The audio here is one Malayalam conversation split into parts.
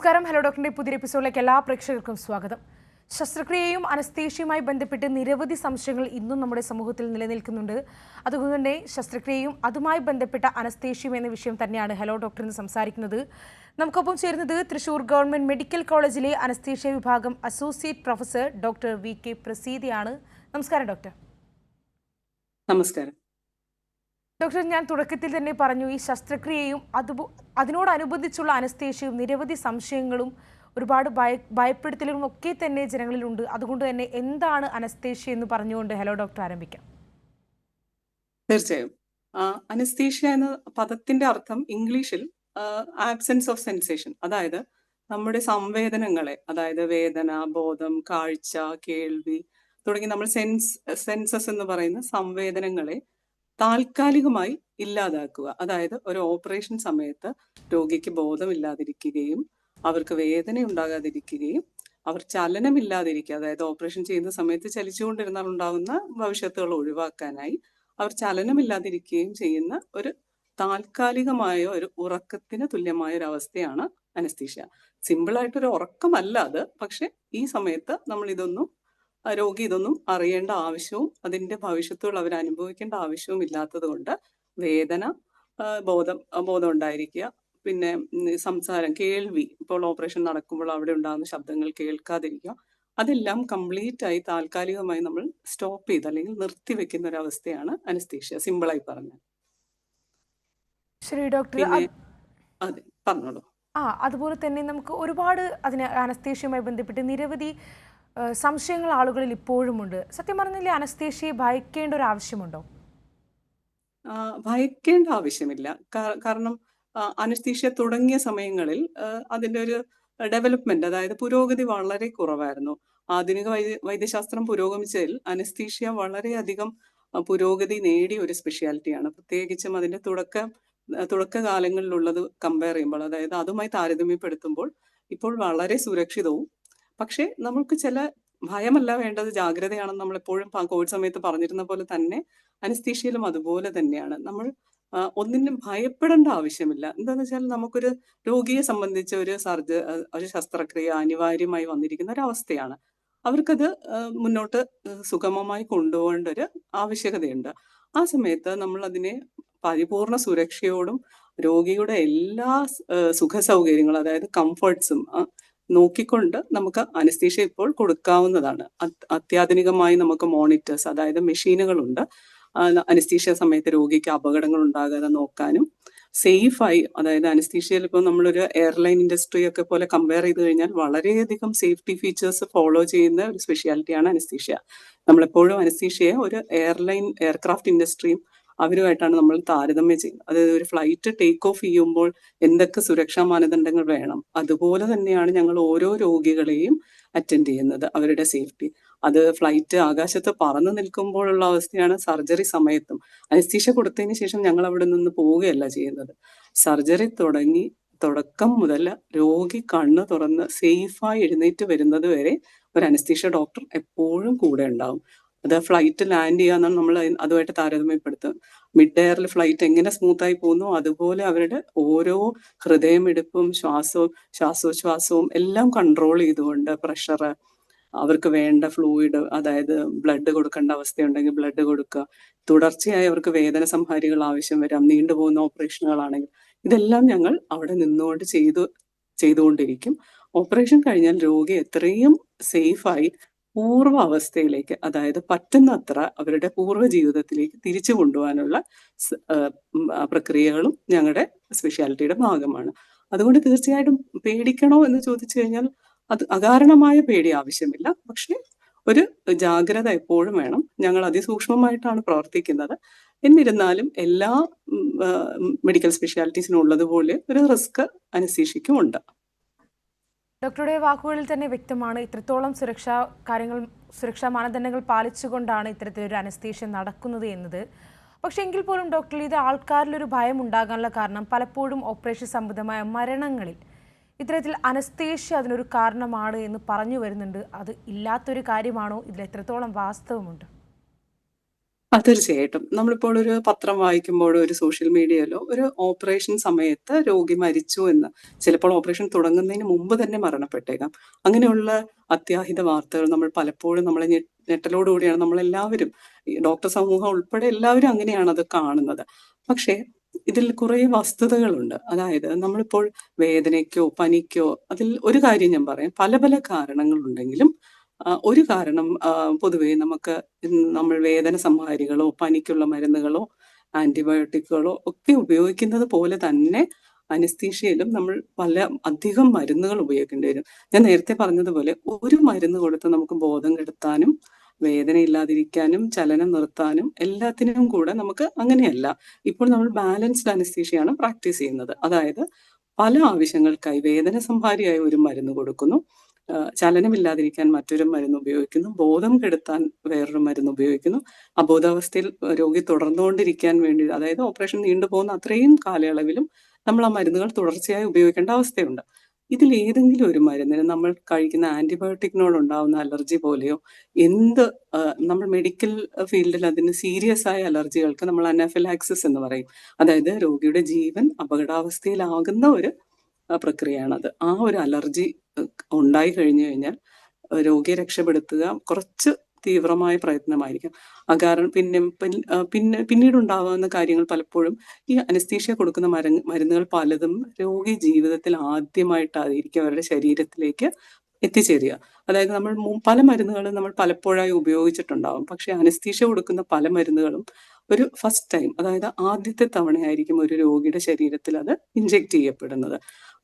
നമസ്കാരം. ഹലോ ഡോക്ടറിന്റെ പുതിയ എപ്പിസോഡിലേക്ക് എല്ലാ പ്രേക്ഷകർക്കും സ്വാഗതം. ശസ്ത്രക്രിയയും അനസ്തേഷ്യയുമായി ബന്ധപ്പെട്ട് നിരവധി സംശയങ്ങൾ ഇന്നും നമ്മുടെ സമൂഹത്തിൽ നിലനിൽക്കുന്നുണ്ട്. അതുകൊണ്ട് തന്നെ ശസ്ത്രക്രിയയും അതുമായി ബന്ധപ്പെട്ട അനസ്തേഷ്യയും എന്ന വിഷയം തന്നെയാണ് ഹലോ ഡോക്ടർ എന്ന് സംസാരിക്കുന്നത്. നമുക്കൊപ്പം ചേരുന്നത് തൃശൂർ ഗവൺമെന്റ് മെഡിക്കൽ കോളേജിലെ അനസ്തേഷ്യ വിഭാഗം അസോസിയേറ്റ് പ്രൊഫസർ ഡോക്ടർ VK പ്രസീതയാണ്. നമസ്കാരം ഡോക്ടർ. നമസ്കാരം ഡോക്ടർ, ഞാൻ തുടക്കത്തിൽ തന്നെ പറഞ്ഞു, ഈ ശസ്ത്രക്രിയയും അതിനോടനുബന്ധിച്ചുള്ള അനസ്തേഷ്യയും നിരവധി സംശയങ്ങളും ഒരുപാട് ഭയപ്പെടുത്തലുകളും ഒക്കെ തന്നെ ജനങ്ങളിലുണ്ട്. അതുകൊണ്ട് തന്നെ എന്താണ് അനസ്തേഷ്യ എന്ന് പറഞ്ഞുകൊണ്ട് ഹലോ ഡോക്ടർ ആരംഭിക്കാം. തീർച്ചയായും. അനസ്തീഷ്യ എന്ന പദത്തിന്റെ അർത്ഥം ഇംഗ്ലീഷിൽ ആബ്സെൻസ് ഓഫ് സെൻസേഷൻ, അതായത് നമ്മുടെ സംവേദനങ്ങളെ, അതായത് വേദന, ബോധം, കാഴ്ച, കേൾവി തുടങ്ങി നമ്മൾ സെൻസസ് എന്ന് പറയുന്ന സംവേദനങ്ങളെ താൽക്കാലികമായി ഇല്ലാതാക്കുക. അതായത് ഒരു ഓപ്പറേഷൻ സമയത്ത് രോഗിക്ക് ബോധമില്ലാതിരിക്കുകയും അവർക്ക് വേദന ഉണ്ടാകാതിരിക്കുകയും അവർ ചലനമില്ലാതിരിക്കുക, അതായത് ഓപ്പറേഷൻ ചെയ്യുന്ന സമയത്ത് ചലിച്ചുകൊണ്ടിരുന്നാൽ ഉണ്ടാകുന്ന ഭവിഷ്യത്തുകൾ ഒഴിവാക്കാനായി അവർ ചലനമില്ലാതിരിക്കുകയും ചെയ്യുന്ന ഒരു താൽക്കാലികമായ ഒരു ഉറക്കത്തിന് തുല്യമായ ഒരു അവസ്ഥയാണ് അനസ്തീഷ്യ. സിമ്പിളായിട്ടൊരു ഉറക്കമല്ല അത്, പക്ഷെ ഈ സമയത്ത് നമ്മൾ രോഗി ഇതൊന്നും അറിയേണ്ട ആവശ്യവും അതിന്റെ ഭവിഷ്യത്തുകൾ അവർ അനുഭവിക്കേണ്ട ആവശ്യവും ഇല്ലാത്തത് കൊണ്ട് വേദന, ബോധം ഉണ്ടായിരിക്കുക, പിന്നെ സംസാരം, കേൾവി, ഇപ്പോൾ ഓപ്പറേഷൻ നടക്കുമ്പോൾ അവിടെ ഉണ്ടാകുന്ന ശബ്ദങ്ങൾ കേൾക്കാതിരിക്കുക, അതെല്ലാം കംപ്ലീറ്റ് ആയി താൽക്കാലികമായി നമ്മൾ സ്റ്റോപ്പ് ചെയ്ത് അല്ലെങ്കിൽ നിർത്തിവെക്കുന്ന ഒരു അവസ്ഥയാണ് അനസ്തീഷ്യ, സിമ്പിളായി പറഞ്ഞാൽ. ശരി ഡോക്ടർ. അതെ, പറഞ്ഞോളൂ. അതുപോലെ തന്നെ നമുക്ക് ഒരുപാട് അനസ്തേഷ്യയുമായി ബന്ധപ്പെട്ട് നിരവധി സംശയങ്ങൾ ആളുകളിൽ ഇപ്പോഴുമുണ്ട്. സത്യം പറഞ്ഞാൽ അനസ്തേഷ്യയെ ഭയക്കേണ്ട ഒരു ആവശ്യമുണ്ടോ? ഭയക്കേണ്ട ആവശ്യമില്ല. കാരണം അനസ്തീഷ്യ തുടങ്ങിയ സമയങ്ങളിൽ അതിന്റെ ഒരു ഡെവലപ്മെന്റ്, അതായത് പുരോഗതി വളരെ കുറവായിരുന്നു. ആധുനിക വൈദ്യശാസ്ത്രം പുരോഗമിച്ചതിൽ അനസ്തീഷ്യ വളരെയധികം പുരോഗതി നേടിയ ഒരു സ്പെഷ്യാലിറ്റിയാണ്. പ്രത്യേകിച്ചും അതിന്റെ തുടക്കകാലങ്ങളിലുള്ളത് കമ്പയർ ചെയ്യുമ്പോൾ, അതായത് അതുമായി താരതമ്യപ്പെടുത്തുമ്പോൾ ഇപ്പോൾ വളരെ സുരക്ഷിതവും, പക്ഷെ നമുക്ക് ചില ഭയമല്ല വേണ്ടത്, ജാഗ്രതയാണെന്ന് നമ്മൾ എപ്പോഴും കോവിഡ് സമയത്ത് പറഞ്ഞിരുന്ന പോലെ തന്നെ അനസ്തീഷ്യയിലും അതുപോലെ തന്നെയാണ്. നമ്മൾ ഒന്നിനും ഭയപ്പെടേണ്ട ആവശ്യമില്ല. എന്താന്ന് വെച്ചാൽ നമുക്കൊരു രോഗിയെ സംബന്ധിച്ച് ഒരു ശസ്ത്രക്രിയ അനിവാര്യമായി വന്നിരിക്കുന്ന ഒരു അവസ്ഥയാണ്. അവർക്കത് മുന്നോട്ട് സുഗമമായി കൊണ്ടുപോകേണ്ട ഒരു ആവശ്യകതയുണ്ട്. ആ സമയത്ത് നമ്മൾ അതിനെ പരിപൂർണ സുരക്ഷയോടും രോഗിയുടെ എല്ലാ സുഖ സൗകര്യങ്ങളും, അതായത് കംഫർട്ട്സും നോക്കിക്കൊണ്ട് നമുക്ക് അനസ്തീഷ്യ ഇപ്പോൾ കൊടുക്കാവുന്നതാണ്. അത്യാധുനികമായി നമുക്ക് മോണിറ്റേഴ്സ്, അതായത് മെഷീനുകളുണ്ട്. അനസ്തീഷ്യ സമയത്ത് രോഗിക്ക് അപകടങ്ങൾ ഉണ്ടാകാതെ നോക്കാനും സേഫായി, അതായത് അനസ്തീഷ്യയിൽ ഇപ്പോൾ നമ്മളൊരു എയർലൈൻ ഇൻഡസ്ട്രി ഒക്കെ പോലെ കമ്പയർ ചെയ്ത് കഴിഞ്ഞാൽ വളരെയധികം സേഫ്റ്റി ഫീച്ചേഴ്സ് ഫോളോ ചെയ്യുന്ന ഒരു സ്പെഷ്യാലിറ്റിയാണ് അനസ്തീഷ്യ. നമ്മളെപ്പോഴും അനസ്തീഷ്യയെ ഒരു എയർക്രാഫ്റ്റ് ഇൻഡസ്ട്രിയും അവരുമായിട്ടാണ് നമ്മൾ താരതമ്യം ചെയ്യുന്നത്. അതായത് ഒരു ഫ്ലൈറ്റ് ടേക്ക് ഓഫ് ചെയ്യുമ്പോൾ എന്തൊക്കെ സുരക്ഷാ മാനദണ്ഡങ്ങൾ വേണം, അതുപോലെ തന്നെയാണ് ഞങ്ങൾ ഓരോ രോഗികളെയും അറ്റൻഡ് ചെയ്യുന്നത്. അവരുടെ സേഫ്റ്റി, അത് ഫ്ലൈറ്റ് ആകാശത്ത് പറന്നു നിൽക്കുമ്പോഴുള്ള അവസ്ഥയാണ് സർജറി സമയത്തും. അനസ്തീഷ്യ കൊടുത്തതിന് ശേഷം ഞങ്ങൾ അവിടെ നിന്ന് പോവുകയല്ല ചെയ്യുന്നത്. സർജറി തുടക്കം മുതൽ രോഗി കണ്ണ് തുറന്ന് സേഫായി എഴുന്നേറ്റ് വരുന്നത് വരെ ഒരു അനസ്തീഷ്യ ഡോക്ടർ എപ്പോഴും കൂടെ ഉണ്ടാവും. അത് ഫ്ലൈറ്റ് ലാൻഡ് ചെയ്യാന്നാണ് നമ്മൾ അതുമായിട്ട് താരതമ്യപ്പെടുത്തുക. മിഡ് എയറിൽ ഫ്ലൈറ്റ് എങ്ങനെ സ്മൂത്തായി പോകുന്നു അതുപോലെ അവരുടെ ഓരോ ഹൃദയമിടിപ്പും ശ്വാസോച്ഛ്വാസവും എല്ലാം കൺട്രോൾ ചെയ്തുകൊണ്ട് പ്രഷർ, അവർക്ക് വേണ്ട ഫ്ലൂയിഡ്, അതായത് ബ്ലഡ് കൊടുക്കേണ്ട അവസ്ഥയുണ്ടെങ്കിൽ ബ്ലഡ് കൊടുക്കുക, തുടർച്ചയായി അവർക്ക് വേദന സംഹാരികൾ ആവശ്യം വരാം, നീണ്ടുപോകുന്ന ഓപ്പറേഷനുകളാണെങ്കിൽ ഇതെല്ലാം ഞങ്ങൾ അവിടെ നിന്നുകൊണ്ട് ചെയ്തുകൊണ്ടിരിക്കും. ഓപ്പറേഷൻ കഴിഞ്ഞാൽ രോഗി എത്രയും സേഫായി പൂർവ്വ അവസ്ഥയിലേക്ക്, അതായത് പറ്റുന്നത്ര അവരുടെ പൂർവ്വ ജീവിതത്തിലേക്ക് തിരിച്ചു കൊണ്ടുപോകാനുള്ള പ്രക്രിയകളും ഞങ്ങളുടെ സ്പെഷ്യാലിറ്റിയുടെ ഭാഗമാണ്. അതുകൊണ്ട് തീർച്ചയായിട്ടും പേടിക്കണോ എന്ന് ചോദിച്ചു കഴിഞ്ഞാൽ അത് അകാരണമായ പേടി ആവശ്യമില്ല, പക്ഷെ ഒരു ജാഗ്രത എപ്പോഴും വേണം. ഞങ്ങൾ അതിസൂക്ഷ്മമായിട്ടാണ് പ്രവർത്തിക്കുന്നത്. എന്നിരുന്നാലും എല്ലാ മെഡിക്കൽ സ്പെഷ്യാലിറ്റീസിനും ഉള്ളതുപോലെ ഒരു റിസ്ക് അനസ്തീഷ്യയ്ക്കും ഉണ്ട്. ഡോക്ടറുടെ വാക്കുകളിൽ തന്നെ വ്യക്തമാണ് ഇത്രത്തോളം സുരക്ഷാ മാനദണ്ഡങ്ങൾ പാലിച്ചുകൊണ്ടാണ് ഇത്തരത്തിലൊരു അനസ്തീഷ്യ നടക്കുന്നത് എന്നത്. പക്ഷേ എങ്കിൽ പോലും ഡോക്ടർ, ഇത് ആൾക്കാരിലൊരു ഭയം ഉണ്ടാകാനുള്ള കാരണം പലപ്പോഴും ഓപ്പറേഷൻ സംബന്ധമായ മരണങ്ങളിൽ ഇത്തരത്തിൽ അനസ്തേഷ്യ അതിനൊരു കാരണമാണ് എന്ന് പറഞ്ഞു വരുന്നുണ്ട്. അത് ഇല്ലാത്തൊരു കാര്യമാണോ? ഇതിൽ എത്രത്തോളം വാസ്തവമുണ്ട്? തീർച്ചയായിട്ടും. നമ്മളിപ്പോൾ ഒരു പത്രം വായിക്കുമ്പോഴോ, ഒരു സോഷ്യൽ മീഡിയയിലോ ഒരു ഓപ്പറേഷൻ സമയത്ത് രോഗി മരിച്ചു എന്ന്, ചിലപ്പോൾ ഓപ്പറേഷൻ തുടങ്ങുന്നതിന് മുമ്പ് തന്നെ മരണപ്പെട്ടേക്കാം. അങ്ങനെയുള്ള അത്യാഹിത വാർത്തകൾ നമ്മൾ പലപ്പോഴും നമ്മളെ ഞെട്ടലോടുകൂടിയാണ് നമ്മളെല്ലാവരും, ഈ ഡോക്ടർ സമൂഹം ഉൾപ്പെടെ എല്ലാവരും അങ്ങനെയാണ് അത് കാണുന്നത്. പക്ഷേ ഇതിൽ കുറേ വസ്തുതകളുണ്ട്. അതായത് നമ്മളിപ്പോൾ വേദനയ്ക്കോ, പനിക്കോ, അതിൽ ഒരു കാര്യം ഞാൻ പറയാം. പല പല കാരണങ്ങളുണ്ടെങ്കിലും ഒരു കാരണം പൊതുവേ നമുക്ക് നമ്മൾ വേദന സംഹാരികളോ, പനിക്കുള്ള മരുന്നുകളോ, ആന്റിബയോട്ടിക്കുകളോ ഒക്കെ ഉപയോഗിക്കുന്നത് പോലെ തന്നെ അനസ്തീഷ്യയിലും നമ്മൾ അധികം മരുന്നുകൾ ഉപയോഗിക്കേണ്ടി വരും. ഞാൻ നേരത്തെ പറഞ്ഞതുപോലെ ഒരു മരുന്ന് കൊടുത്ത് നമുക്ക് ബോധം കെടുത്താനും വേദന ഇല്ലാതിരിക്കാനും ചലനം നിർത്താനും എല്ലാത്തിനും കൂടെ നമുക്ക് അങ്ങനെയല്ല. ഇപ്പോൾ നമ്മൾ ബാലൻസ്ഡ് അനസ്തീഷ്യയാണ് പ്രാക്ടീസ് ചെയ്യുന്നത്. അതായത് പല ആവശ്യങ്ങൾക്കായി വേദന സംഹാരിയായി ഒരു മരുന്ന് കൊടുക്കുന്നു, ചലനമില്ലാതിരിക്കാൻ മറ്റൊരു മരുന്ന് ഉപയോഗിക്കുന്നു, ബോധം കെടുത്താൻ വേറൊരു മരുന്ന് ഉപയോഗിക്കുന്നു, അബോധാവസ്ഥയിൽ രോഗി തുടർന്നുകൊണ്ടിരിക്കാൻ വേണ്ടി, അതായത് ഓപ്പറേഷൻ നീണ്ടുപോകുന്ന അത്രയും കാലയളവിലും നമ്മൾ ആ മരുന്നുകൾ തുടർച്ചയായി ഉപയോഗിക്കേണ്ട അവസ്ഥയുണ്ട്. ഇതിൽ ഏതെങ്കിലും ഒരു മരുന്നിന് നമ്മൾ കഴിക്കുന്ന ആന്റിബയോട്ടിക്കിനോടുണ്ടാവുന്ന അലർജി പോലെയോ നമ്മൾ മെഡിക്കൽ ഫീൽഡിൽ അതിന് സീരിയസ് ആയ അലർജികൾക്ക് നമ്മൾ അനാഫിലാക്സിസ് എന്ന് പറയും. അതായത് രോഗിയുടെ ജീവൻ അപകടാവസ്ഥയിലാകുന്ന ഒരു പ്രക്രിയയാണത്. ആ ഒരു അലർജി ഉണ്ടായി കഴിഞ്ഞു കഴിഞ്ഞാൽ രോഗിയെ രക്ഷപ്പെടുത്തുക കുറച്ച് തീവ്രമായ പ്രയത്നമായിരിക്കും. കാരണം പിന്നീട് ഉണ്ടാകുന്ന കാര്യങ്ങൾ പലപ്പോഴും ഈ അനസ്തീഷ്യ കൊടുക്കുന്ന മരുന്നുകൾ പലതും രോഗി ജീവിതത്തിൽ ആദ്യമായിട്ടായിരിക്കും അവരുടെ ശരീരത്തിലേക്ക് എത്തിച്ചേരുക. അതായത് നമ്മൾ പല മരുന്നുകളും നമ്മൾ പലപ്പോഴായി ഉപയോഗിച്ചിട്ടുണ്ടാവും. പക്ഷെ അനസ്തീഷ്യ കൊടുക്കുന്ന പല മരുന്നുകളും ഒരു ഫസ്റ്റ് ടൈം, അതായത് ആദ്യത്തെ തവണയായിരിക്കും ഒരു രോഗിയുടെ ശരീരത്തിൽ അത് ഇൻജെക്ട് ചെയ്യപ്പെടുന്നത്.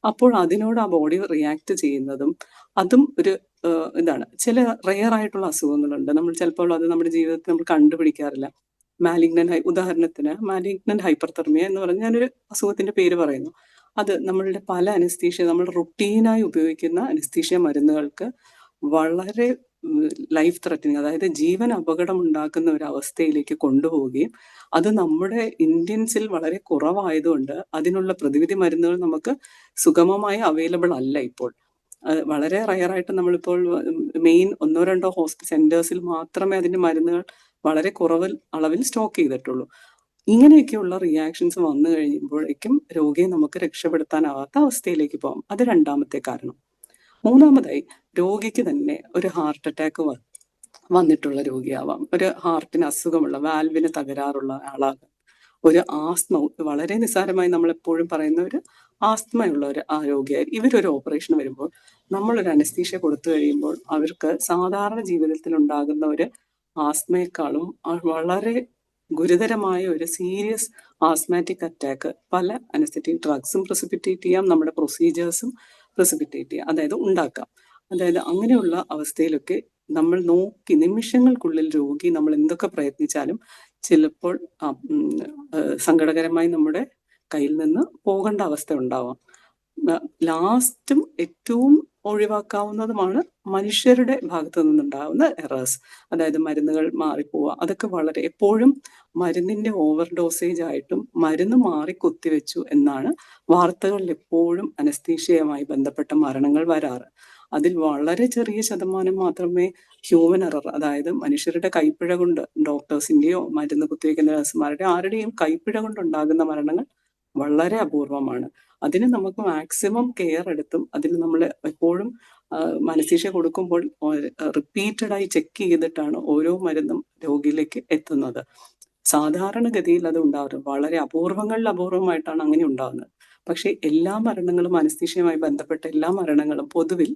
അപ്പോൾ അതിനോട് ആ ബോഡി റിയാക്ട് ചെയ്യുന്നതും അതും ഒരു ഇതാണ്. ചില റെയർ ആയിട്ടുള്ള അസുഖങ്ങളുണ്ട്. നമ്മൾ ചിലപ്പോൾ അത് നമ്മുടെ ജീവിതത്തിൽ നമ്മൾ കണ്ടുപിടിക്കാറില്ല. ഉദാഹരണത്തിന് മാലിഗ്നന്റ് ഹൈപ്പർതെർമിയ എന്ന് പറഞ്ഞ ഞാനൊരു അസുഖത്തിന്റെ പേര് പറയുന്നു. അത് നമ്മളുടെ പല അനസ്തീഷ്യ, നമ്മൾ റുട്ടീനായി ഉപയോഗിക്കുന്ന അനസ്തീഷ്യ മരുന്നുകൾക്ക് വളരെ ലൈഫ് ത്രെറ്റനിങ്, അതായത് ജീവൻ അപകടമുണ്ടാക്കുന്ന ഒരു അവസ്ഥയിലേക്ക് കൊണ്ടുപോവുകയും അത് നമ്മുടെ ഇന്ത്യൻസിൽ വളരെ കുറവായതുകൊണ്ട് അതിനുള്ള പ്രതിവിധി മരുന്നുകൾ നമുക്ക് സുഗമമായി അവൈലബിൾ അല്ല ഇപ്പോൾ. വളരെ റയറായിട്ട് നമ്മളിപ്പോൾ മെയിൻ 1-2 ഹോസ്പിറ്റൽ സെന്റേഴ്സിൽ മാത്രമേ അതിന്റെ മരുന്നുകൾ വളരെ കുറവ് അളവിൽ സ്റ്റോക്ക് ചെയ്തിട്ടുള്ളൂ. ഇങ്ങനെയൊക്കെയുള്ള റിയാക്ഷൻസ് വന്നു കഴിയുമ്പോഴേക്കും രോഗിയെ നമുക്ക് രക്ഷപ്പെടുത്താനാവാത്ത അവസ്ഥയിലേക്ക് പോകാം. അത് രണ്ടാമത്തെ കാരണം. മൂന്നാമതായി, രോഗിക്ക് തന്നെ ഒരു ഹാർട്ട് അറ്റാക്ക് വന്നിട്ടുള്ള രോഗിയാവാം, ഒരു ഹാർട്ടിന് അസുഖമുള്ള, വാൽവിന് തകരാറുള്ള ആളാകാം, ഒരു ആസ്മ, വളരെ നിസ്സാരമായി നമ്മൾ എപ്പോഴും പറയുന്ന ഒരു ആസ്മയുള്ള ഒരു രോഗിയായി ഇവരൊരു ഓപ്പറേഷൻ വരുമ്പോൾ നമ്മളൊരു അനസ്തീഷ്യ കൊടുത്തു കഴിയുമ്പോൾ അവർക്ക് സാധാരണ ജീവിതത്തിൽ ഉണ്ടാകുന്ന ഒരു ആസ്മയെക്കാളും വളരെ ഗുരുതരമായ ഒരു സീരിയസ് ആസ്മാറ്റിക് അറ്റാക്ക് പല അനസ്തറ്റിക് ഡ്രഗ്സും പ്രസിപ്പിറ്റേറ്റ് ചെയ്യാം, നമ്മുടെ പ്രൊസീജിയേഴ്സും പ്രസിപ്പിറ്റേറ്റ് ചെയ്യാം, അതായത് ഉണ്ടാക്കാം. അതായത് അങ്ങനെയുള്ള അവസ്ഥയിലൊക്കെ നമ്മൾ നോക്കി നിമിഷങ്ങൾക്കുള്ളിൽ രോഗി നമ്മൾ എന്തൊക്കെ പ്രയത്നിച്ചാലും ചിലപ്പോൾ സങ്കടകരമായി നമ്മുടെ കയ്യിൽ നിന്ന് പോകേണ്ട അവസ്ഥ ഉണ്ടാവാം. ലാസ്റ്റും ഏറ്റവും ഒഴിവാക്കാവുന്നതുമാണ് മനുഷ്യരുടെ ഭാഗത്തു നിന്നുണ്ടാകുന്ന എറേഴ്സ്. അതായത് മരുന്നുകൾ മാറിപ്പോവുക, അതൊക്കെ വളരെ എപ്പോഴും മരുന്നിന്റെ ഓവർ ഡോസേജ് ആയിട്ടും മരുന്ന് മാറി കുത്തിവെച്ചു എന്നാണ് വാർത്തകളിൽ എപ്പോഴും അനസ്തീഷ്യയുമായി ബന്ധപ്പെട്ട മരണങ്ങൾ വരാറ്. അതിൽ വളരെ ചെറിയ ശതമാനം മാത്രമേ ഹ്യൂമൻ എറർ, അതായത് മനുഷ്യരുടെ കൈപ്പിഴ കൊണ്ട്, ഡോക്ടേഴ്സിന്റെയോ മരുന്ന് കുത്തിവെക്കുന്ന നഴ്സുമാരുടെ ആരുടെയും കൈപ്പിഴ കൊണ്ടുണ്ടാകുന്ന മരണങ്ങൾ വളരെ അപൂർവമാണ്. അതിന് നമുക്ക് മാക്സിമം കെയർ എടുത്തും അതിന് നമ്മൾ എപ്പോഴും അനസ്തീഷ്യ കൊടുക്കുമ്പോൾ റിപ്പീറ്റഡ് ആയി ചെക്ക് ചെയ്തിട്ടാണ് ഓരോ മരുന്നും രോഗിയിലേക്ക് എത്തുന്നത്. സാധാരണഗതിയിൽ അത് ഉണ്ടാവാറ് വളരെ അപൂർവമായിട്ടാണ് അങ്ങനെ ഉണ്ടാകുന്നത്. പക്ഷെ എല്ലാ മരണങ്ങളും, അനസ്തീഷ്യയുമായി ബന്ധപ്പെട്ട എല്ലാ മരണങ്ങളും പൊതുവിൽ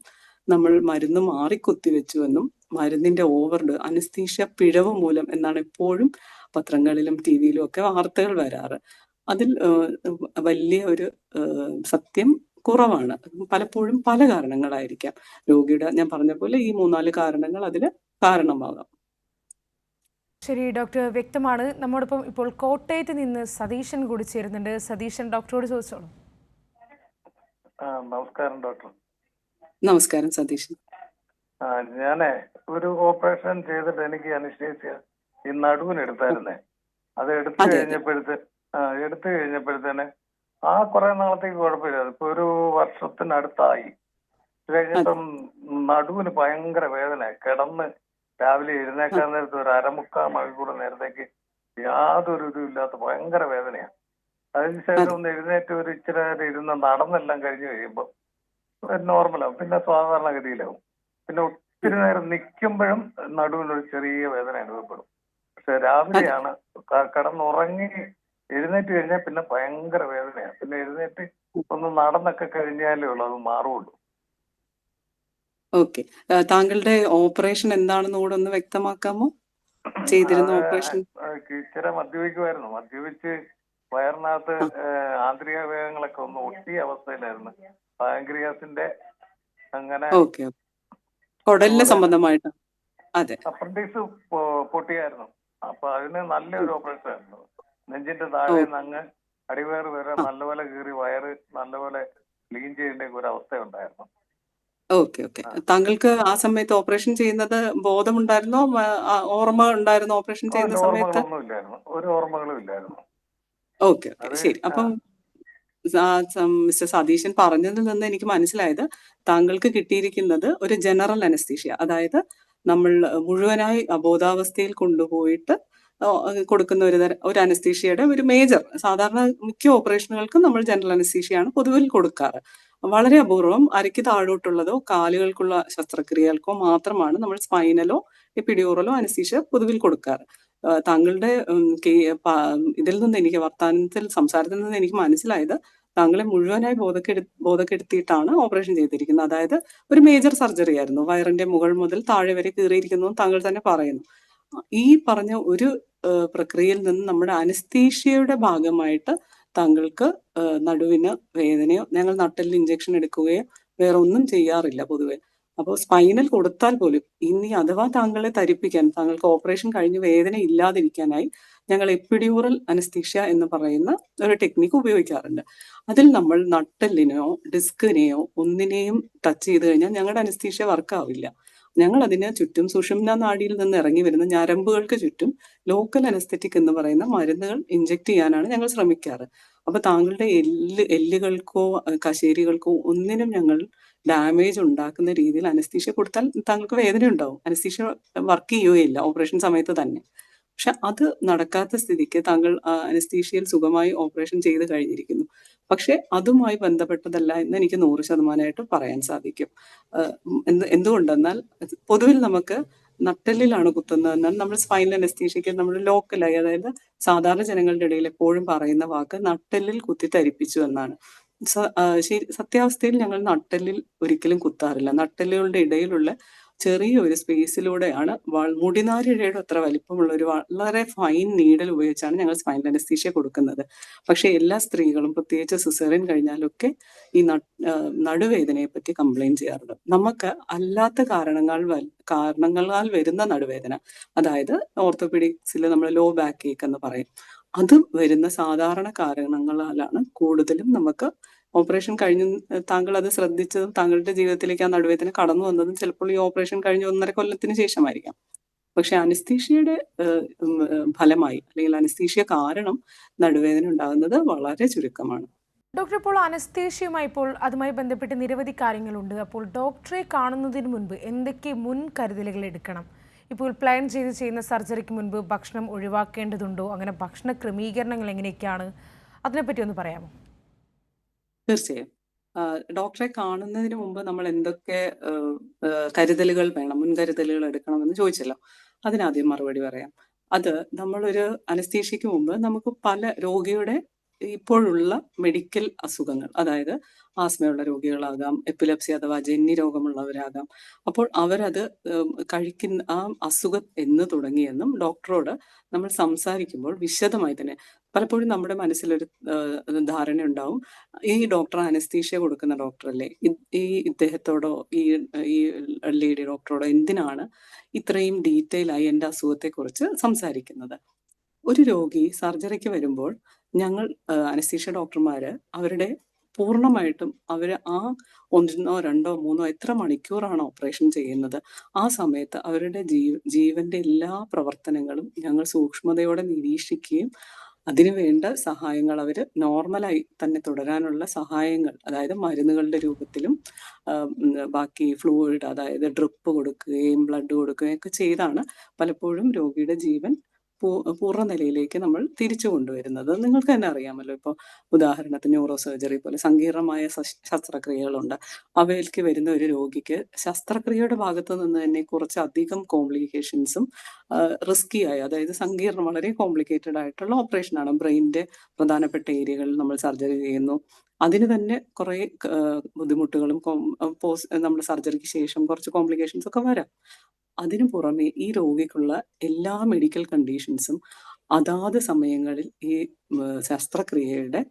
നമ്മൾ മരുന്ന് മാറിക്കുത്തിവെച്ചുവെന്നും മരുന്നിന്റെ അനസ്തീഷ്യ പിഴവ് മൂലം എന്നാണ് എപ്പോഴും പത്രങ്ങളിലും ടിവിയിലും ഒക്കെ വാർത്തകൾ വരാറ്. അതിൽ വലിയ ഒരു സത്യം കുറവാണ്. പലപ്പോഴും പല കാരണങ്ങളായിരിക്കാം. രോഗിയുടെ, ഞാൻ പറഞ്ഞ പോലെ ഈ 3-4 കാരണങ്ങൾ അതിന് കാരണമാകാം. ശരി ഡോക്ടർ, വ്യക്തമാണ്. നമ്മോടൊപ്പം ഇപ്പോൾ കോട്ടയത്ത് നിന്ന് സതീശൻ കൂടി ചേരുന്നുണ്ട്. സതീശൻ, ഡോക്ടറോട് ചോദിച്ചോളൂ. നമസ്കാരം ഡോക്ടർ. നമസ്കാരം സതീശൻ. ഞാനേ ഒരു ഓപ്പറേഷൻ ചെയ്തിട്ട് എനിക്ക് അനസ്തീഷ്യ ഈ നടുവിന് എടുത്തായിരുന്നേ. അത് എടുത്തു കഴിഞ്ഞപ്പോഴത്തേന് ആ കുറെ നാളത്തേക്ക് കുഴപ്പമില്ല. ഇപ്പൊ ഒരു വർഷത്തിനടുത്തായി കഴിഞ്ഞിട്ടും നടുവിന് ഭയങ്കര വേദന. കിടന്ന് രാവിലെ എഴുന്നേക്കാൻ നേരത്ത് ഒരു 1/4 മണിക്കൂർ നേരത്തേക്ക് യാതൊരു ഇതും ഇല്ലാത്ത ഭയങ്കര വേദനയാണ്. അതിനുശേഷം അതെ ഒന്ന് എഴുന്നേറ്റ് ഒരു ഇച്ചിരി നേരം ഇരുന്ന് നടന്നെല്ലാം കഴിഞ്ഞ് കഴിയുമ്പോൾ നോർമലാവും, പിന്നെ സാധാരണഗതിയിലാവും. പിന്നെ ഒത്തിരി നേരം നിൽക്കുമ്പോഴും നടുവിനൊരു ചെറിയ വേദന അനുഭവപ്പെടും. പക്ഷെ അതെ രാവിലെയാണ് കിടന്നുറങ്ങി എഴുന്നേറ്റ് കഴിഞ്ഞാൽ പിന്നെ ഭയങ്കര വേദനയാണ്. പിന്നെ എഴുന്നേറ്റ് ഒന്ന് നടന്നൊക്കെ കഴിഞ്ഞാലേ ഉള്ളൂ അത് മാറുള്ളൂ. ഓക്കെ. താങ്കളുടെ ഓപ്പറേഷൻ എന്താണെന്ന് കൂടെ ഒന്ന് വ്യക്തമാക്കാമോ? ചെയ്തിരുന്ന അത് ഓപ്പറേഷൻ? ഇച്ചിരി മദ്യപിക്കുമായിരുന്നു. മദ്യപിച്ച് വയറിനകത്ത് ആ, ആന്തരിക അവയവങ്ങളൊക്കെ ഒന്ന് ഒട്ടിയ അവസ്ഥയിലായിരുന്നു. പാൻക്രിയാസിന്റെ അങ്ങനെ ഓക്കെ. കുടലിന് അതുപോലെ തന്നെ സംബന്ധമായിട്ട്. അതെ. അപ്പൻഡിക്സ് പൊട്ടിയായിരുന്നു. അപ്പൊ അതിന് നല്ലൊരു ഓപ്പറേഷൻ ആയിരുന്നു. നെഞ്ചിന്റെ ഓ, താഴെ നിന്ന് അങ്ങ് അടിവയറ് വരെ ആ, നല്ലപോലെ കീറി വയറ് നല്ലപോലെ ക്ലീൻ ചെയ്യേണ്ട ഒരു അവസ്ഥ ഉണ്ടായിരുന്നു. ഓക്കെ. താങ്കൾക്ക് ആ സമയത്ത് ഓപ്പറേഷൻ ചെയ്യുന്നത് ബോധമുണ്ടായിരുന്നോ? ഓർമ്മ ഉണ്ടായിരുന്നോ ഓപ്പറേഷൻ ചെയ്യുന്ന സമയത്ത്? ഓർമ്മകളൊന്നും ഇല്ലായിരുന്നു, ഒരു ഓർമ്മകളും ഇല്ലായിരുന്നു. ഓക്കെ. അത് ശരി. അപ്പം മിസ്റ്റർ സതീശൻ പറഞ്ഞതിൽ നിന്ന് എനിക്ക് മനസ്സിലായത് താങ്കൾക്ക് കിട്ടിയിരിക്കുന്നത് ഒരു ജനറൽ അനസ്തീഷ്യ, അതായത് നമ്മൾ മുഴുവനായി അബോധാവസ്ഥയിൽ കൊണ്ടുപോയിട്ട് കൊടുക്കുന്ന ഒരു അനസ്തീഷ്യയുടെ ഒരു മേജർ, സാധാരണ മിക്ക ഓപ്പറേഷനുകൾക്കും നമ്മൾ ജനറൽ അനസ്തീഷ്യയാണ് പൊതുവിൽ കൊടുക്കാറ്. വളരെ അപൂർവം അരയ്ക്ക് താഴോട്ടുള്ളതോ കാലുകൾക്കുള്ള ശസ്ത്രക്രിയകൾക്കോ മാത്രമാണ് നമ്മൾ സ്പൈനലോ എപ്പിഡ്യൂറലോ അനസ്തീഷ്യ പൊതുവിൽ കൊടുക്കാറ്. താങ്കളുടെ ഇതിൽ നിന്ന് എനിക്ക് വർത്തമാനത്തിൽ സംസാരത്തിൽ നിന്ന് എനിക്ക് മനസ്സിലായത് താങ്കളെ മുഴുവനായി ബോധക്കെടുത്തിയിട്ടാണ് ഓപ്പറേഷൻ ചെയ്തിരിക്കുന്നത്. അതായത് ഒരു മേജർ സർജറി ആയിരുന്നു. വയറിന്റെ മുകൾ മുതൽ താഴെ വരെ കീറിയിരിക്കുന്നു എന്ന് താങ്കൾ തന്നെ പറയുന്നു. ഈ പറഞ്ഞ ഒരു പ്രക്രിയയിൽ നിന്ന് നമ്മുടെ അനസ്തീഷ്യയുടെ ഭാഗമായിട്ട് താങ്കൾക്ക് നടുവിന് വേദനയോ, ഞങ്ങൾ നട്ടെല്ലിന് ഇഞ്ചക്ഷൻ എടുക്കുകയോ വേറെ ഒന്നും ചെയ്യാറില്ല പൊതുവെ. അപ്പോൾ സ്പൈനൽ കൊടുത്താൽ പോലും ഇനി അഥവാ താങ്കളെ തരിപ്പിക്കാൻ, താങ്കൾക്ക് ഓപ്പറേഷൻ കഴിഞ്ഞ് വേദന ഇല്ലാതിരിക്കാനായി ഞങ്ങൾ എപ്പിഡ്യൂറൽ അനസ്തീഷ്യ എന്ന് പറയുന്ന ഒരു ടെക്നിക്ക് ഉപയോഗിക്കാറുണ്ട്. അതിൽ നമ്മൾ നട്ടെല്ലിനെയോ ഡിസ്കിനെയോ ഒന്നിനെയും ടച്ച് ചെയ്ത് കഴിഞ്ഞാൽ ഞങ്ങളുടെ അനസ്തീഷ്യ വർക്കാവില്ല. ഞങ്ങൾ അതിന് ചുറ്റും സുഷുമ്ന നാഡിയിൽ നിന്ന് ഇറങ്ങി വരുന്ന ഞരമ്പുകൾക്ക് ചുറ്റും ലോക്കൽ അനസ്തെറ്റിക് എന്ന് പറയുന്ന മരുന്നുകൾ ഇഞ്ചെക്ട് ചെയ്യാനാണ് ഞങ്ങൾ ശ്രമിക്കാറ്. അപ്പൊ താങ്കളുടെ എല്ലുകൾക്കോ കശേരികൾക്കോ ഒന്നിനും ഞങ്ങൾ ഡാമേജ് ഉണ്ടാക്കുന്ന രീതിയിൽ അനസ്തീഷ്യ കൊടുത്താൽ താങ്കൾക്ക് വേദന ഉണ്ടാവും. അനസ്തീഷ്യ വർക്ക് ചെയ്യുകയില്ല ഓപ്പറേഷൻ സമയത്ത് തന്നെ. പക്ഷെ അത് നടക്കാത്ത സ്ഥിതിക്ക് താങ്കൾ അനസ്തീഷ്യയിൽ സുഖമായി ഓപ്പറേഷൻ ചെയ്ത് കഴിഞ്ഞിരിക്കുന്നു. പക്ഷെ അതുമായി ബന്ധപ്പെട്ടതല്ല എന്ന് എനിക്ക് 100% പറയാൻ സാധിക്കും. എന്തുകൊണ്ടെന്നാൽ പൊതുവിൽ നമുക്ക് നട്ടെല്ലിലാണ് കുത്തുന്നതെന്നാൽ നമ്മൾ സ്പൈനൽ അനസ്തീഷ്യക്ക് നമ്മൾ ലോക്കലായി, അതായത് സാധാരണ ജനങ്ങളുടെ ഇടയിൽ എപ്പോഴും പറയുന്ന വാക്ക് നട്ടെല്ലിൽ കുത്തി തരിപ്പിച്ചു എന്നാണ്. സത്യാവസ്ഥയിൽ ഞങ്ങൾ നട്ടെല്ലിൽ ഒരിക്കലും കുത്താറില്ല. നട്ടെല്ലുകളുടെ ഇടയിലുള്ള ചെറിയൊരു സ്പേസിലൂടെയാണ് മുടിനാരിഴയുടെ അത്ര വലിപ്പമുള്ള ഒരു വളരെ ഫൈൻ നീഡൽ ഉപയോഗിച്ചാണ് ഞങ്ങൾ സ്പൈനൽ അനസ്തീഷ്യ കൊടുക്കുന്നത്. പക്ഷെ എല്ലാ സ്ത്രീകളും പ്രത്യേകിച്ച് സിസേറിയൻ കഴിഞ്ഞാലൊക്കെ ഈ നടുവേദനയെ പറ്റി കംപ്ലൈന്റ് ചെയ്യാറുണ്ട്. നമുക്ക് അല്ലാത്ത കാരണങ്ങളാൽ വരുന്ന നടുവേദന, അതായത് ഓർത്തോപീഡിക്സിൽ നമ്മൾ ലോ ബാക്ക് ഏക്ക് എന്ന് പറയും, അത് വരുന്ന സാധാരണ കാരണങ്ങളാലാണ് കൂടുതലും നമുക്ക് ഓപ്പറേഷൻ കഴിഞ്ഞ് താങ്കൾ അത് ശ്രദ്ധിച്ചതും താങ്കളുടെ ജീവിതത്തിലേക്ക് ആ നടുവേദന കടന്നു വന്നതും ചിലപ്പോൾ ഈ ഓപ്പറേഷൻ കഴിഞ്ഞ് 1.5 കൊല്ലത്തിന് ശേഷമായിരിക്കാം. പക്ഷെ അനസ്തീഷ്യയുടെ ഫലമായി അല്ലെങ്കിൽ അനസ്തീഷ്യ കാരണം നടുവേദന ഉണ്ടാകുന്നത് വളരെ ചുരുക്കമാണ്. ഡോക്ടർ, ഇപ്പോൾ അനസ്തേഷ്യയുമായി ഇപ്പോൾ അതുമായി ബന്ധപ്പെട്ട് നിരവധി കാര്യങ്ങളുണ്ട്. അപ്പോൾ ഡോക്ടറെ കാണുന്നതിന് മുൻപ് എന്തൊക്കെ മുൻകരുതലുകൾ എടുക്കണം? ഇപ്പോൾ പ്ലാൻ ചെയ്ത് ചെയ്യുന്ന സർജറിക്ക് മുൻപ് ഭക്ഷണം ഒഴിവാക്കേണ്ടതുണ്ടോ? അങ്ങനെ ഭക്ഷണ ക്രമീകരണങ്ങൾ എങ്ങനെയൊക്കെയാണ്? അതിനെപ്പറ്റി ഒന്ന് പറയാമോ? തീർച്ചയായും. ഡോക്ടറെ കാണുന്നതിന് മുമ്പ് നമ്മൾ എന്തൊക്കെ കരുതലുകൾ വേണം, മുൻകരുതലുകൾ എടുക്കണമെന്ന് ചോദിച്ചല്ലോ. അതിനാദ്യം മറുപടി പറയാം. അത് നമ്മളൊരു അനസ്തീഷ്യയ്ക്ക് മുമ്പ് നമുക്ക് പല രോഗിയുടെ ഇപ്പോഴുള്ള മെഡിക്കൽ അസുഖങ്ങൾ, അതായത് ആസ്മയുള്ള രോഗികളാകാം, എപ്പിലെപ്സി അഥവാ ജന്നി രോഗമുള്ളവരാകാം. അപ്പോൾ അവരത് കഴിക്കുന്ന ആ അസുഖം എന്ന് തുടങ്ങിയെന്നും ഡോക്ടറോട് നമ്മൾ സംസാരിക്കുമ്പോൾ വിശദമായി തന്നെ, പലപ്പോഴും നമ്മുടെ മനസ്സിലൊരു ധാരണ ഉണ്ടാവും, ഈ ഡോക്ടർ അനസ്തീഷ്യ കൊടുക്കുന്ന ഡോക്ടറല്ലേ, ഈ ഇദ്ദേഹത്തോടോ ഈ ലേഡി ഡോക്ടറോടോ എന്തിനാണ് ഇത്രയും ഡീറ്റെയിൽ ആയി എൻ്റെ അസുഖത്തെക്കുറിച്ച് സംസാരിക്കുന്നത്? ഒരു രോഗി സർജറിക്ക് വരുമ്പോൾ ഞങ്ങൾ അനസ്തീഷ്യ ഡോക്ടർമാര് അവരുടെ പൂർണ്ണമായിട്ടും അവര് ആ 1, 2, 3 എത്ര മണിക്കൂറാണ് ഓപ്പറേഷൻ ചെയ്യുന്നത്, ആ സമയത്ത് അവരുടെ ജീവന്റെ എല്ലാ പ്രവർത്തനങ്ങളും ഞങ്ങൾ സൂക്ഷ്മതയോടെ നിരീക്ഷിക്കുകയും അതിനു വേണ്ട സഹായങ്ങൾ അവര് നോർമലായി തന്നെ തുടരാനുള്ള സഹായങ്ങൾ, അതായത് മരുന്നുകളുടെ രൂപത്തിലും ബാക്കി ഫ്ലൂയിഡ്, അതായത് ഡ്രിപ്പ് കൊടുക്കുകയും ബ്ലഡ് കൊടുക്കുകയും ഒക്കെ ചെയ്താണ് പലപ്പോഴും രോഗിയുടെ ജീവൻ പൂർണ്ണ നിലയിലേക്ക് നമ്മൾ തിരിച്ചു കൊണ്ടുവരുന്നത്. നിങ്ങൾക്ക് തന്നെ അറിയാമല്ലോ. ഇപ്പോൾ ഉദാഹരണത്തിന് ന്യൂറോ സർജറി പോലെ സങ്കീർണമായ ശസ്ത്രക്രിയകളുണ്ട്. അവയിലേക്ക് വരുന്ന ഒരു രോഗിക്ക് ശസ്ത്രക്രിയയുടെ ഭാഗത്ത് നിന്ന് തന്നെ കുറച്ചധികം കോംപ്ലിക്കേഷൻസും റിസ്കി ആയ, അതായത് വളരെ കോംപ്ലിക്കേറ്റഡ് ആയിട്ടുള്ള ഓപ്പറേഷനാണ്. ബ്രെയിനിന്റെ പ്രധാനപ്പെട്ട ഏരിയകളിൽ നമ്മൾ സർജറി ചെയ്യുന്നു. അതിന് തന്നെ കുറേ ബുദ്ധിമുട്ടുകളും നമ്മുടെ സർജറിക്ക് ശേഷം കുറച്ച് കോംപ്ലിക്കേഷൻസ് ഒക്കെ വരാം. അതിനു പുറമെ ഈ രോഗിക്കുള്ള എല്ലാ മെഡിക്കൽ കണ്ടീഷൻസും അതാത് സമയങ്ങളിൽ ഈ ശസ്ത്രക്രിയയുടെ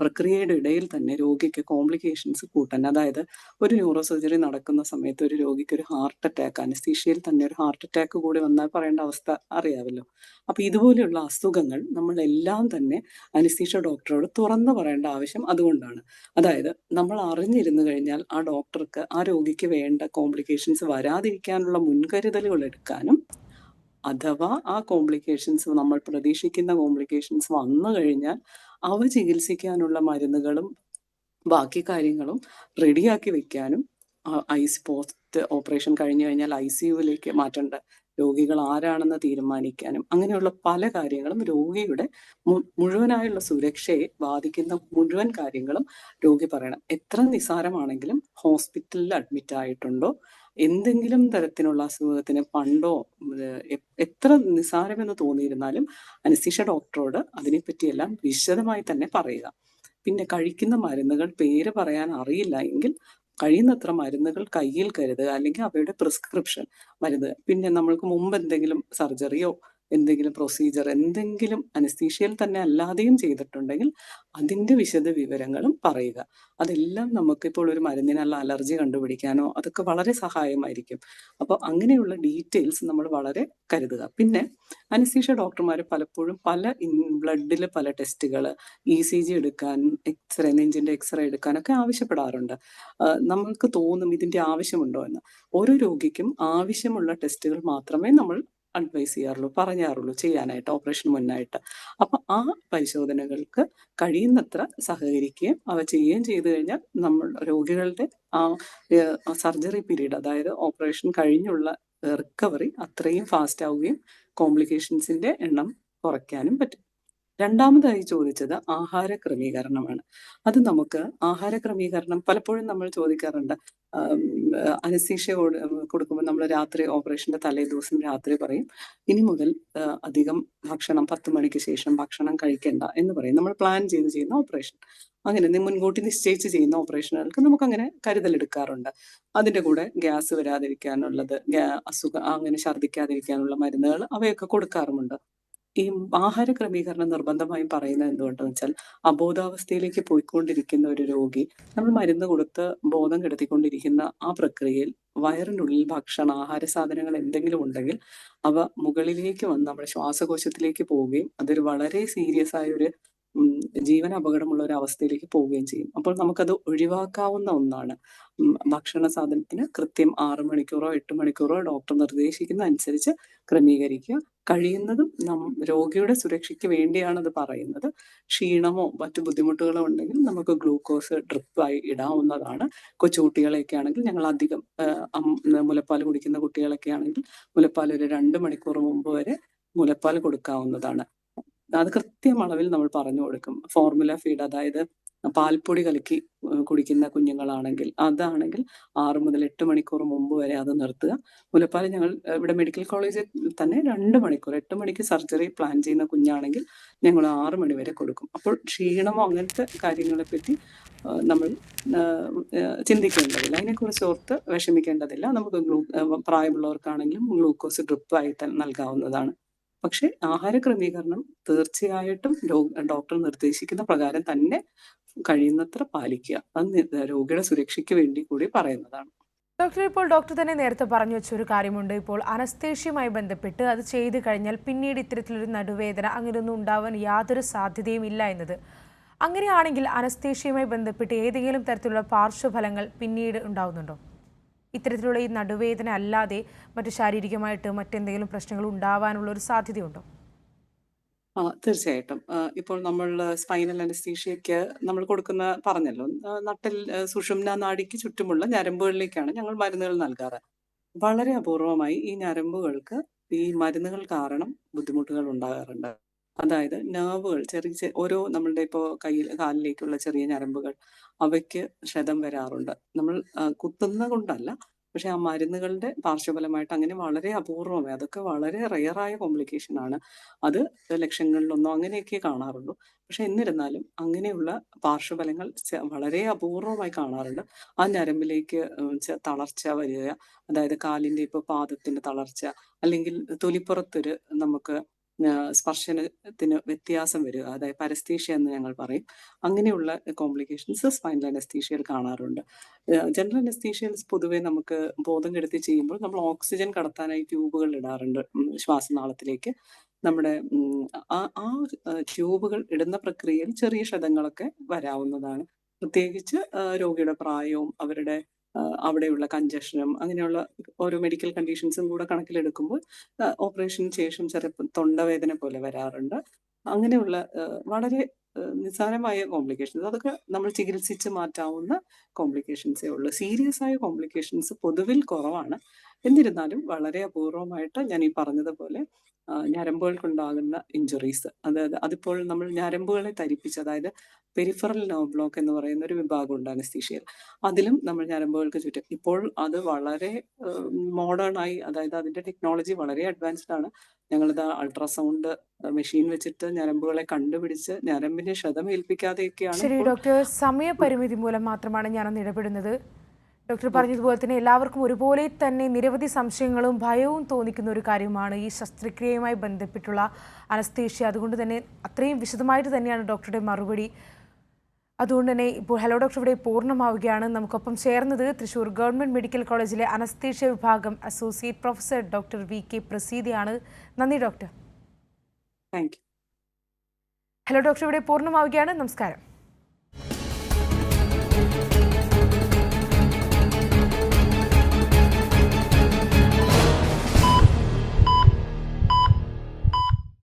പ്രക്രിയയുടെ ഇടയിൽ തന്നെ രോഗിക്ക് കോംപ്ലിക്കേഷൻസ് കൂട്ടാൻ, അതായത് ഒരു ന്യൂറോ സർജറി നടക്കുന്ന സമയത്ത് ഒരു രോഗിക്ക് ഒരു ഹാർട്ട് അറ്റാക്ക്, അനസ്തീഷ്യയിൽ തന്നെ ഒരു ഹാർട്ട് അറ്റാക്ക് കൂടി വന്നാൽ പറയേണ്ട അവസ്ഥ അറിയാമല്ലോ. അപ്പൊ ഇതുപോലെയുള്ള അസുഖങ്ങൾ നമ്മളെല്ലാം തന്നെ അനസ്തീഷ്യ ഡോക്ടറോട് തുറന്നു പറയേണ്ട ആവശ്യം അതുകൊണ്ടാണ്. അതായത് നമ്മൾ അറിഞ്ഞിരുന്നു കഴിഞ്ഞാൽ ആ ഡോക്ടർക്ക് ആ രോഗിക്ക് വേണ്ട കോംപ്ലിക്കേഷൻസ് വരാതിരിക്കാനുള്ള മുൻകരുതലുകൾ എടുക്കാനും, അഥവാ ആ കോംപ്ലിക്കേഷൻസ് നമ്മൾ പ്രതീക്ഷിക്കുന്ന കോംപ്ലിക്കേഷൻസ് വന്നു കഴിഞ്ഞാൽ അവ ചികിത്സിക്കാനുള്ള മരുന്നുകളും ബാക്കി കാര്യങ്ങളും റെഡിയാക്കി വെക്കാനും, പോസ്റ്റ് ഓപ്പറേഷൻ കഴിഞ്ഞു കഴിഞ്ഞാൽ ICUവിലേക്ക് മാറ്റേണ്ട രോഗികൾ ആരാണെന്ന് തീരുമാനിക്കാനും, അങ്ങനെയുള്ള പല കാര്യങ്ങളും രോഗിയുടെ മുഴുവനായുള്ള സുരക്ഷയെ ബാധിക്കുന്ന മുഴുവൻ കാര്യങ്ങളും രോഗി പറയണം. എത്ര നിസ്സാരമാണെങ്കിലും ഹോസ്പിറ്റലിൽ അഡ്മിറ്റ് ആയിട്ടുണ്ടോ, എന്തെങ്കിലും തരത്തിലുള്ള അസുഖത്തിന് പണ്ടോ എത്ര നിസ്സാരമെന്ന് തോന്നിയിരുന്നാലും അനസ്തീഷ്യ ഡോക്ടറോട് അതിനെപ്പറ്റിയെല്ലാം വിശദമായി തന്നെ പറയുക. പിന്നെ കഴിക്കുന്ന മരുന്നുകൾ പേര് പറയാൻ അറിയില്ല എങ്കിൽ കഴിയുന്നത്ര മരുന്നുകൾ കയ്യിൽ കരുതുക, അല്ലെങ്കിൽ അവയുടെ പ്രിസ്ക്രിപ്ഷൻ മരുന്ന്. പിന്നെ നമ്മൾക്ക് മുമ്പ് എന്തെങ്കിലും സർജറിയോ എന്തെങ്കിലും പ്രൊസീജിയർ എന്തെങ്കിലും അനസ്തീഷ്യയിൽ തന്നെ അല്ലാതെയും ചെയ്തിട്ടുണ്ടെങ്കിൽ അതിന്റെ വിശദ വിവരങ്ങളും പറയുക. അതെല്ലാം നമുക്കിപ്പോൾ ഒരു മരുന്നിനുള്ള അലർജി കണ്ടുപിടിക്കാനോ അതൊക്കെ വളരെ സഹായമായിരിക്കും. അപ്പോൾ അങ്ങനെയുള്ള ഡീറ്റെയിൽസ് നമ്മൾ വളരെ കരുതുക. പിന്നെ അനസ്തീഷ്യ ഡോക്ടർമാർ പലപ്പോഴും ബ്ലഡിൽ പല ടെസ്റ്റുകൾ, ECG എടുക്കാൻ, നെഞ്ചിന്റെ എക്സ്റേ എടുക്കാനൊക്കെ ആവശ്യപ്പെടാറുണ്ട്. നമ്മൾക്ക് തോന്നും ഇതിന്റെ ആവശ്യമുണ്ടോ എന്ന്. ഓരോ രോഗിക്കും ആവശ്യമുള്ള ടെസ്റ്റുകൾ മാത്രമേ നമ്മൾ അഡ്വൈസ് ചെയ്യാറുള്ളൂ, പറയാറുള്ളൂ ചെയ്യാനായിട്ട് ഓപ്പറേഷന് മുന്നായിട്ട്. അപ്പൊ ആ പരിശോധനകൾക്ക് കഴിയുന്നത്ര സഹകരിക്കുകയും അവ ചെയ്യുകയും ചെയ്തു കഴിഞ്ഞാൽ നമ്മൾ രോഗികളുടെ ആ സർജറി പീരീഡ്, അതായത് ഓപ്പറേഷൻ കഴിഞ്ഞുള്ള റിക്കവറി അത്രയും ഫാസ്റ്റ് ആവുകയും കോംപ്ലിക്കേഷൻസിന്റെ എണ്ണം കുറയ്ക്കാനും പറ്റും. രണ്ടാമതായി ചോദിച്ചത് ആഹാര ക്രമീകരണമാണ്. അത് നമുക്ക് ആഹാര ക്രമീകരണം പലപ്പോഴും നമ്മൾ ചോദിക്കാറുണ്ട്. അനസ്തീഷ്യ കൊടുക്കുമ്പോൾ നമ്മൾ രാത്രി ഓപ്പറേഷന്റെ തലേ ദിവസം രാത്രി പറയും, ഇനി മുതൽ അധികം ഭക്ഷണം 10 മണിക്ക് ശേഷം ഭക്ഷണം കഴിക്കേണ്ട എന്ന് പറയും. നമ്മൾ പ്ലാൻ ചെയ്ത് ചെയ്യുന്ന ഓപ്പറേഷൻ, അങ്ങനെ മുൻകൂട്ടി നിശ്ചയിച്ച് ചെയ്യുന്ന ഓപ്പറേഷനുകൾക്ക് നമുക്ക് അങ്ങനെ കരുതലെടുക്കാറുണ്ട്. അതിന്റെ കൂടെ ഗ്യാസ് വരാതിരിക്കാനുള്ളത്, അങ്ങനെ ഛർദ്ദിക്കാതിരിക്കാനുള്ള മരുന്നുകൾ അവയൊക്കെ കൊടുക്കാറുമുണ്ട്. ഈ ആഹാര ക്രമീകരണം നിർബന്ധമായും പറയുന്നത് എന്തുകൊണ്ടെന്ന് വെച്ചാൽ, അബോധാവസ്ഥയിലേക്ക് പോയിക്കൊണ്ടിരിക്കുന്ന ഒരു രോഗി നമ്മൾ മരുന്ന് കൊടുത്ത് ബോധം കെടുത്തിക്കൊണ്ടിരിക്കുന്ന ആ പ്രക്രിയയിൽ വയറിനുള്ളിൽ ആഹാര സാധനങ്ങൾ എന്തെങ്കിലും ഉണ്ടെങ്കിൽ അവ മുകളിലേക്ക് വന്ന് നമ്മുടെ ശ്വാസകോശത്തിലേക്ക് പോവുകയും അതൊരു വളരെ സീരിയസ് ആയ ഒരു ജീവൻ അപകടമുള്ള ഒരു അവസ്ഥയിലേക്ക് പോവുകയും ചെയ്യും. അപ്പോൾ നമുക്കത് ഒഴിവാക്കാവുന്ന ഒന്നാണ്. ഭക്ഷണ സാധനത്തിന് കൃത്യം 6 മണിക്കൂറോ 8 മണിക്കൂറോ ഡോക്ടർ നിർദ്ദേശിക്കുന്ന അനുസരിച്ച് ക്രമീകരിക്കുക. കഴിയുന്നതും രോഗിയുടെ സുരക്ഷയ്ക്ക് വേണ്ടിയാണത് പറയുന്നത്. ക്ഷീണമോ മറ്റു ബുദ്ധിമുട്ടുകളോ ഉണ്ടെങ്കിൽ നമുക്ക് ഗ്ലൂക്കോസ് ഡ്രിപ്പായി ഇടാവുന്നതാണ്. കൊച്ചുകുട്ടികളെയൊക്കെ ആണെങ്കിൽ ഞങ്ങൾ അധികം മുലപ്പാൽ കുടിക്കുന്ന കുട്ടികളൊക്കെ ആണെങ്കിൽ മുലപ്പാൽ ഒരു 2 മണിക്കൂർ മുമ്പ് വരെ മുലപ്പാൽ കൊടുക്കാവുന്നതാണ്. അത് കൃത്യം അളവിൽ നമ്മൾ പറഞ്ഞു കൊടുക്കും. ഫോർമുല ഫീഡ്, അതായത് പാൽപ്പൊടി കലക്കി കുടിക്കുന്ന കുഞ്ഞുങ്ങളാണെങ്കിൽ 6 മുതൽ 8 മണിക്കൂർ മുമ്പ് വരെ അത് നിർത്തുക. മുലപ്പാൽ ഞങ്ങൾ ഇവിടെ മെഡിക്കൽ കോളേജിൽ തന്നെ 2 മണിക്കൂർ, 8 മണിക്ക് സർജറി പ്ലാൻ ചെയ്യുന്ന കുഞ്ഞാണെങ്കിൽ ഞങ്ങൾ 6 മണി വരെ കൊടുക്കും. അപ്പോൾ ക്ഷീണമോ അങ്ങനത്തെ കാര്യങ്ങളെ പറ്റി നമ്മൾ ചിന്തിക്കേണ്ടതില്ല, അതിനെക്കുറിച്ച് ഓർത്ത് വിഷമിക്കേണ്ടതില്ല. നമുക്ക് പ്രായമുള്ളവർക്കാണെങ്കിലും ഗ്ലൂക്കോസ് ഡ്രിപ്പായി നൽകാവുന്നതാണ്. പക്ഷെ ആഹാര ക്രമീകരണം തീർച്ചയായിട്ടും ഡോക്ടർ നിർദ്ദേശിക്കുന്ന പ്രകാരം തന്നെ കഴിയുന്നത്ര പാലിക്കുക. അത് രോഗിയുടെ സുരക്ഷയ്ക്ക് വേണ്ടി കൂടി പറയുന്നതാണ്. ഡോക്ടർ, ഇപ്പോൾ ഡോക്ടർ തന്നെ നേരത്തെ പറഞ്ഞു വെച്ചൊരു കാര്യമുണ്ട്. ഇപ്പോൾ അനസ്തേഷ്യയുമായി ബന്ധപ്പെട്ട് അത് ചെയ്തു കഴിഞ്ഞാൽ പിന്നീട് ഇത്തരത്തിലൊരു നടുവേദന അങ്ങനെയൊന്നും ഉണ്ടാവാൻ യാതൊരു സാധ്യതയും ഇല്ല എന്നത്. അങ്ങനെയാണെങ്കിൽ അനസ്തേഷ്യയുമായി ബന്ധപ്പെട്ട് ഏതെങ്കിലും തരത്തിലുള്ള പാർശ്വഫലങ്ങൾ പിന്നീട് ഉണ്ടാവുന്നുണ്ടോ? ഇത്തരത്തിലുള്ള ഈ നടുവേദന അല്ലാതെ മറ്റു ശാരീരികമായിട്ട് മറ്റെന്തെങ്കിലും പ്രശ്നങ്ങൾ ഉണ്ടാവാനുള്ള ഒരു സാധ്യതയുണ്ടോ? തീർച്ചയായിട്ടും. ഇപ്പോൾ നമ്മൾ സ്പൈനൽ അനസ്തീഷ്യയ്ക്ക് നമ്മൾ പറഞ്ഞല്ലോ, നട്ടിൽ സുഷുമ്നാ നാഡിക്ക് ചുറ്റുമുള്ള ഞരമ്പുകളിലേക്കാണ് ഞങ്ങൾ മരുന്നുകൾ നൽകാറ്. വളരെ അപൂർവമായി ഈ ഞരമ്പുകൾക്ക് ഈ മരുന്നുകൾ കാരണം ബുദ്ധിമുട്ടുകൾ ഉണ്ടാകാറുണ്ട്. അതായത് നെർവുകൾ ഓരോ നമ്മളുടെ ഇപ്പോൾ കാലിലേക്കുള്ള ചെറിയ ഞരമ്പുകൾ അവയ്ക്ക് ക്ഷതം വരാറുണ്ട്. നമ്മൾ കുത്തുന്ന കൊണ്ടല്ല, പക്ഷെ ആ മരുന്നുകളുടെ പാർശ്വഫലമായിട്ട് അങ്ങനെ വളരെ അപൂർവമായി, അതൊക്കെ വളരെ റെയറായ കോംപ്ലിക്കേഷൻ ആണ്. അത് ലക്ഷങ്ങളിലൊന്നോ അങ്ങനെയൊക്കെ കാണാറുള്ളൂ. പക്ഷെ എന്നിരുന്നാലും അങ്ങനെയുള്ള പാർശ്വഫലങ്ങൾ വളരെ അപൂർവമായി കാണാറുണ്ട്. ആ ഞരമ്പിലേക്ക് തളർച്ച വരിക, അതായത് കാലിന്റെ ഇപ്പോൾ പാദത്തിന്റെ തളർച്ച, അല്ലെങ്കിൽ തൊലിപ്പുറത്തൊരു നമുക്ക് സ്പർശനത്തിന് വ്യത്യാസം വരിക, അതായത് പരസ്തീഷ്യ എന്ന് ഞങ്ങൾ പറയും. അങ്ങനെയുള്ള കോംപ്ലിക്കേഷൻസ് സ്പൈനൽ അനസ്തീഷ്യയിൽ കാണാറുണ്ട്. ജനറൽ അനസ്തീഷ്യയിൽ പൊതുവെ നമുക്ക് ബോധം കെടുത്തി ചെയ്യുമ്പോൾ നമ്മൾ ഓക്സിജൻ കടത്താനായി ട്യൂബുകൾ ഇടാറുണ്ട് ശ്വാസനാളത്തിലേക്ക്. നമ്മുടെ ആ ട്യൂബുകൾ ഇടുന്ന പ്രക്രിയയിൽ ചെറിയ ക്ഷതങ്ങളൊക്കെ വരാവുന്നതാണ്. പ്രത്യേകിച്ച് രോഗിയുടെ പ്രായവും അവരുടെ അവിടെയുള്ള കഞ്ചഷനും അങ്ങനെയുള്ള ഓരോ മെഡിക്കൽ കണ്ടീഷൻസും കൂടെ കണക്കിലെടുക്കുമ്പോൾ ഓപ്പറേഷന് ശേഷം ചിലപ്പോൾ തൊണ്ടവേദന പോലെ വരാറുണ്ട്. അങ്ങനെയുള്ള വളരെ നിസ്സാരമായ കോംപ്ലിക്കേഷൻസ്, അതൊക്കെ നമ്മൾ ചികിത്സിച്ച് മാറ്റാവുന്ന കോംപ്ലിക്കേഷൻസേ ഉള്ളൂ. സീരിയസ് ആയ കോംപ്ലിക്കേഷൻസ് പൊതുവിൽ കുറവാണ്. എന്നിരുന്നാലും വളരെ അപൂർവമായിട്ട് ഞാൻ ഈ പറഞ്ഞതുപോലെ ഞരമ്പുകൾക്കുണ്ടാകുന്ന ഇഞ്ചുറീസ്, അതായത് അതിപ്പോൾ നമ്മൾ ഞരമ്പുകളെ തരിപ്പിച്ച്, അതായത് പെരിഫറൽ നെർവ് ബ്ലോക്ക് എന്ന് പറയുന്ന ഒരു വിഭാഗമുണ്ട് അനസ്തീഷ്യയിൽ. അതിലും നമ്മൾ ഞരമ്പുകൾക്ക് ചുറ്റും ഇപ്പോൾ അത് വളരെ മോഡേൺ ആയി, അതായത് അതിന്റെ ടെക്നോളജി വളരെ അഡ്വാൻസ്ഡ് ആണ്. ഞങ്ങളിത് അൾട്രാസൗണ്ട് മെഷീൻ വെച്ചിട്ട് ഞരമ്പുകളെ കണ്ടുപിടിച്ച് ഞരമ്പിനെ ക്ഷതമേൽപ്പിക്കാതെയൊക്കെയാണ് ശരി ഇപ്പോൾ. ഡോക്ടർ, സമയപരിമിതി മൂലം മാത്രമാണ് ഞാനൊന്ന് ഇടപെടുന്നത്. ഡോക്ടർ പറഞ്ഞതുപോലെ തന്നെ എല്ലാവർക്കും ഒരുപോലെ തന്നെ നിരവധി സംശയങ്ങളും ഭയവും തോന്നിക്കുന്ന ഒരു കാര്യമാണ് ഈ ശസ്ത്രക്രിയയുമായി ബന്ധപ്പെട്ടുള്ള അനസ്തേഷ്യ. അതുകൊണ്ട് തന്നെ അത്രയും വിശദമായിട്ട് തന്നെയാണ് ഡോക്ടറുടെ മറുപടി. അതുകൊണ്ട് തന്നെ ഇപ്പോൾ ഹലോ ഡോക്ടർ ഇവിടെ പൂർണ്ണമാവുകയാണ്. നമുക്കൊപ്പം ചേർന്നത് തൃശ്ശൂർ ഗവൺമെൻറ് മെഡിക്കൽ കോളേജിലെ അനസ്തേഷ്യ വിഭാഗം അസോസിയേറ്റ് പ്രൊഫസർ ഡോക്ടർ VK പ്രസീദയാണ്. നന്ദി doctor. Thank you. Hello doctor ഇവിടെ പൂർണ്ണമാവുകയാണ്. നമസ്കാരം.